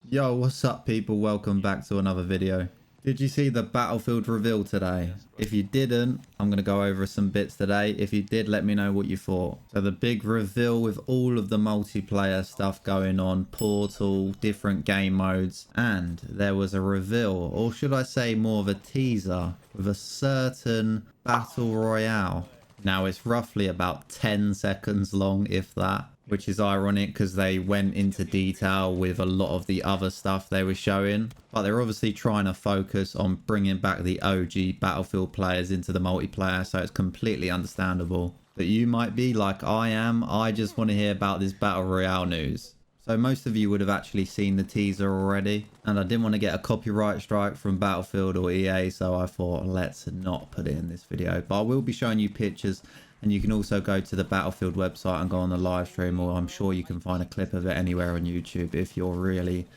Yo, what's up people? Welcome back to another video. Did you see the Battlefield reveal today? If you didn't, I'm going to go over some bits today. If you did, let me know what you thought. So the big reveal with all of the multiplayer stuff going on, Portal, different game modes, and there was a reveal, or should I say more of a teaser, with a certain Battle Royale. Now it's roughly about 10 seconds long, if that, which is ironic because they went into detail with a lot of the other stuff they were showing. But they're obviously trying to focus on bringing back the OG Battlefield players into the multiplayer, so it's completely understandable. But you might be like I am, I just want to hear about this Battle Royale news. So most of you would have actually seen the teaser already, and I didn't want to get a copyright strike from Battlefield or EA, so I thought let's not put it in this video. But I will be showing you pictures, and you can also go to the Battlefield website and go on the live stream, or I'm sure you can find a clip of it anywhere on YouTube if you're really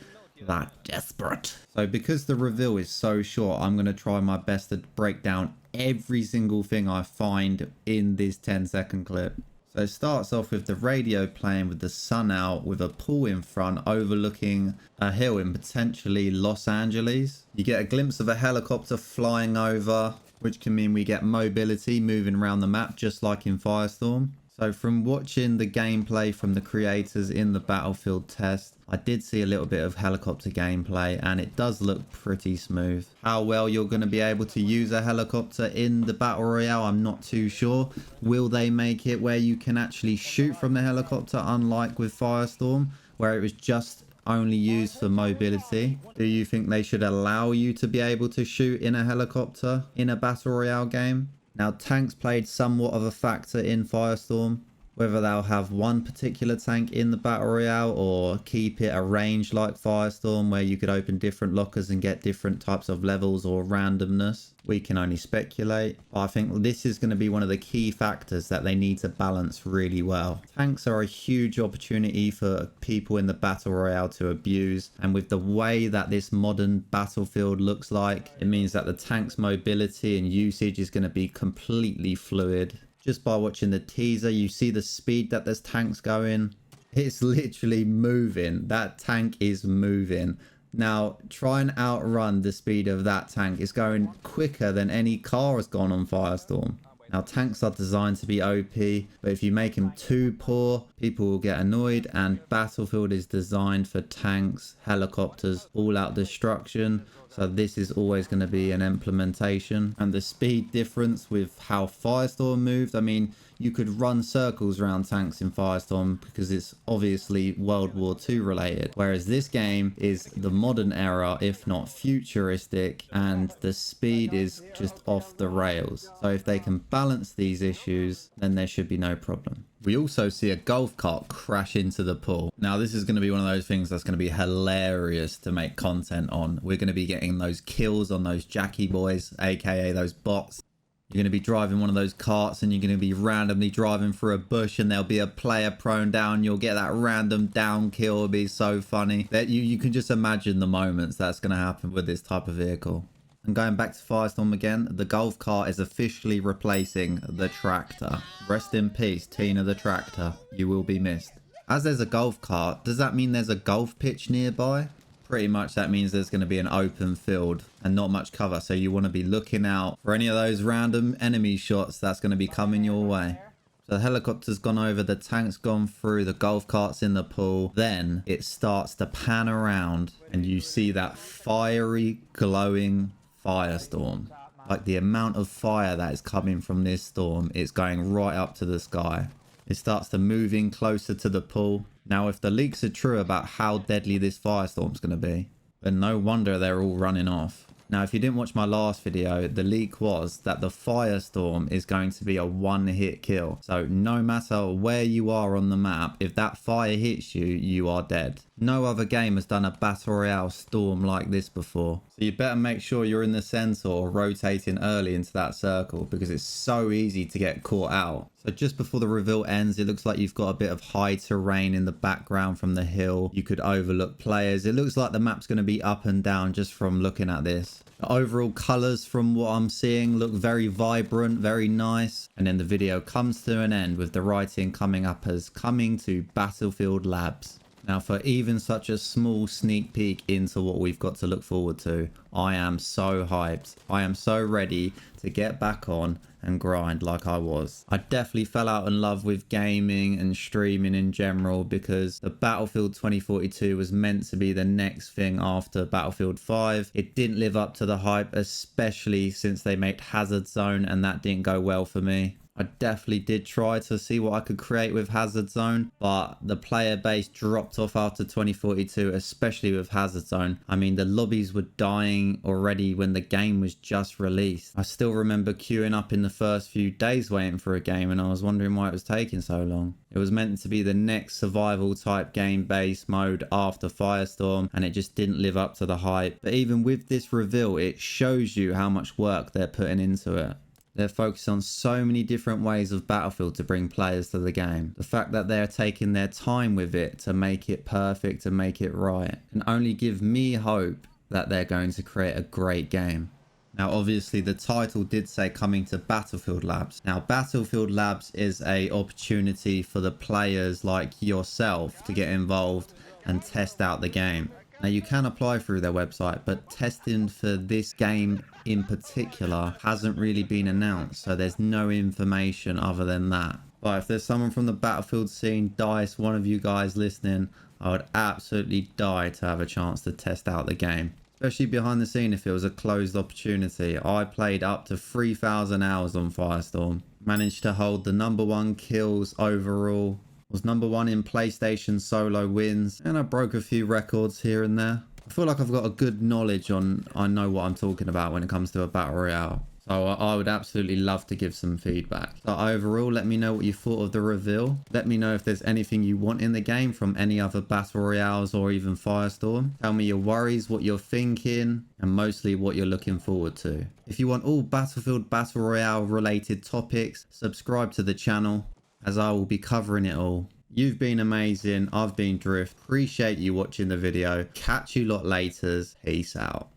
that desperate. So because the reveal is so short, I'm going to try my best to break down every single thing I find in this 10-second clip. So it starts off with the radio playing with the sun out, with a pool in front overlooking a hill in potentially Los Angeles. You get a glimpse of a helicopter flying over, which can mean we get mobility moving around the map just like in Firestorm. So from watching the gameplay from the creators in the Battlefield test, I did see a little bit of helicopter gameplay and it does look pretty smooth. How well you're going to be able to use a helicopter in the Battle Royale, I'm not too sure. Will they make it where you can actually shoot from the helicopter, unlike with Firestorm, where it was just only used for mobility? Do you think they should allow you to be able to shoot in a helicopter in a Battle Royale game? Now, tanks played somewhat of a factor in Firestorm. Whether they'll have one particular tank in the Battle Royale or keep it arranged like Firestorm where you could open different lockers and get different types of levels or randomness, we can only speculate. But I think this is going to be one of the key factors that they need to balance really well. Tanks are a huge opportunity for people in the Battle Royale to abuse, and with the way that this modern Battlefield looks like, it means that the tank's mobility and usage is going to be completely fluid. Just by watching the teaser, you see the speed that this tank's going. It's literally moving. That tank is moving. Now, try and outrun the speed of that tank. It's going quicker than any car has gone on Firestorm. Now, tanks are designed to be OP, but if you make them too poor, people will get annoyed, and Battlefield is designed for tanks, helicopters, all-out destruction. So this is always going to be an implementation. And the speed difference with how Firestorm moved, I mean, you could run circles around tanks in Firestorm because it's obviously World War II related. Whereas this game is the modern era, if not futuristic, and the speed is just off the rails. So if they can balance these issues, then there should be no problem. We also see a golf cart crash into the pool. Now, this is going to be one of those things that's going to be hilarious to make content on. We're going to be getting those kills on those Jackie boys, aka those bots. You're going to be driving one of those carts and you're going to be randomly driving through a bush and there'll be a player prone down. You'll get that random down kill. It'll be so funny. That you can just imagine the moments that's going to happen with this type of vehicle. And going back to Firestorm again, the golf cart is officially replacing the tractor. Rest in peace, Tina the tractor. You will be missed. As there's a golf cart, does that mean there's a golf pitch nearby? Pretty much that means there's going to be an open field and not much cover. So you want to be looking out for any of those random enemy shots that's going to be coming your way. So the helicopter's gone over, the tank's gone through, the golf cart's in the pool. Then it starts to pan around and you see that fiery, glowing Firestorm. Like the amount of fire that is coming from this storm, it's going right up to the sky. It starts to move in closer to the pool. Now, if the leaks are true about how deadly this Firestorm's going to be, then no wonder they're all running off. Now, if you didn't watch my last video, the leak was that the Firestorm is going to be a one-hit kill. So no matter where you are on the map, if that fire hits you, you are dead. No other game has done a Battle Royale storm like this before. So you better make sure you're in the center or rotating early into that circle because it's so easy to get caught out. So just before the reveal ends, it looks like you've got a bit of high terrain in the background from the hill. You could overlook players. It looks like the map's going to be up and down just from looking at this. The overall colors from what I'm seeing look very vibrant, very nice. And then the video comes to an end with the writing coming up as coming to Battlefield Labs. Now, for even such a small sneak peek into what we've got to look forward to, I am so hyped. I am so ready to get back on and grind like I was. I definitely fell out in love with gaming and streaming in general because the Battlefield 2042 was meant to be the next thing after Battlefield 5. It didn't live up to the hype, especially since they made Hazard Zone, and that didn't go well for me. I definitely did try to see what I could create with Hazard Zone, but the player base dropped off after 2042, especially with Hazard Zone. I mean, the lobbies were dying already when the game was just released. I still remember queuing up in the first few days waiting for a game, and I was wondering why it was taking so long. It was meant to be the next survival type game base mode after Firestorm, and it just didn't live up to the hype. But even with this reveal, it shows you how much work they're putting into it. They're focused on so many different ways of Battlefield to bring players to the game. The fact that they're taking their time with it to make it perfect and make it right can only give me hope that they're going to create a great game. Now, obviously, the title did say coming to Battlefield Labs. Now, Battlefield Labs is an opportunity for the players like yourself to get involved and test out the game. Now, you can apply through their website, but testing for this game in particular hasn't really been announced, so there's no information other than that. But if there's someone from the Battlefield scene, DICE, one of you guys listening, I would absolutely die to have a chance to test out the game. Especially behind the scene if it was a closed opportunity. I played up to 3,000 hours on Firestorm. Managed to hold the #1 kills overall. Was #1 in PlayStation solo wins, and I broke a few records here and there. I feel like I've got a good knowledge on, I know what I'm talking about when it comes to a battle royale. So I would absolutely love to give some feedback. So overall, let me know what you thought of the reveal. Let me know if there's anything you want in the game from any other battle royales or even Firestorm. Tell me your worries, what you're thinking, and mostly what you're looking forward to. If you want all Battlefield Battle Royale related topics, subscribe to the channel, as I will be covering it all. You've been amazing. I've been Drift. Appreciate you watching the video. Catch you lot later. Peace out.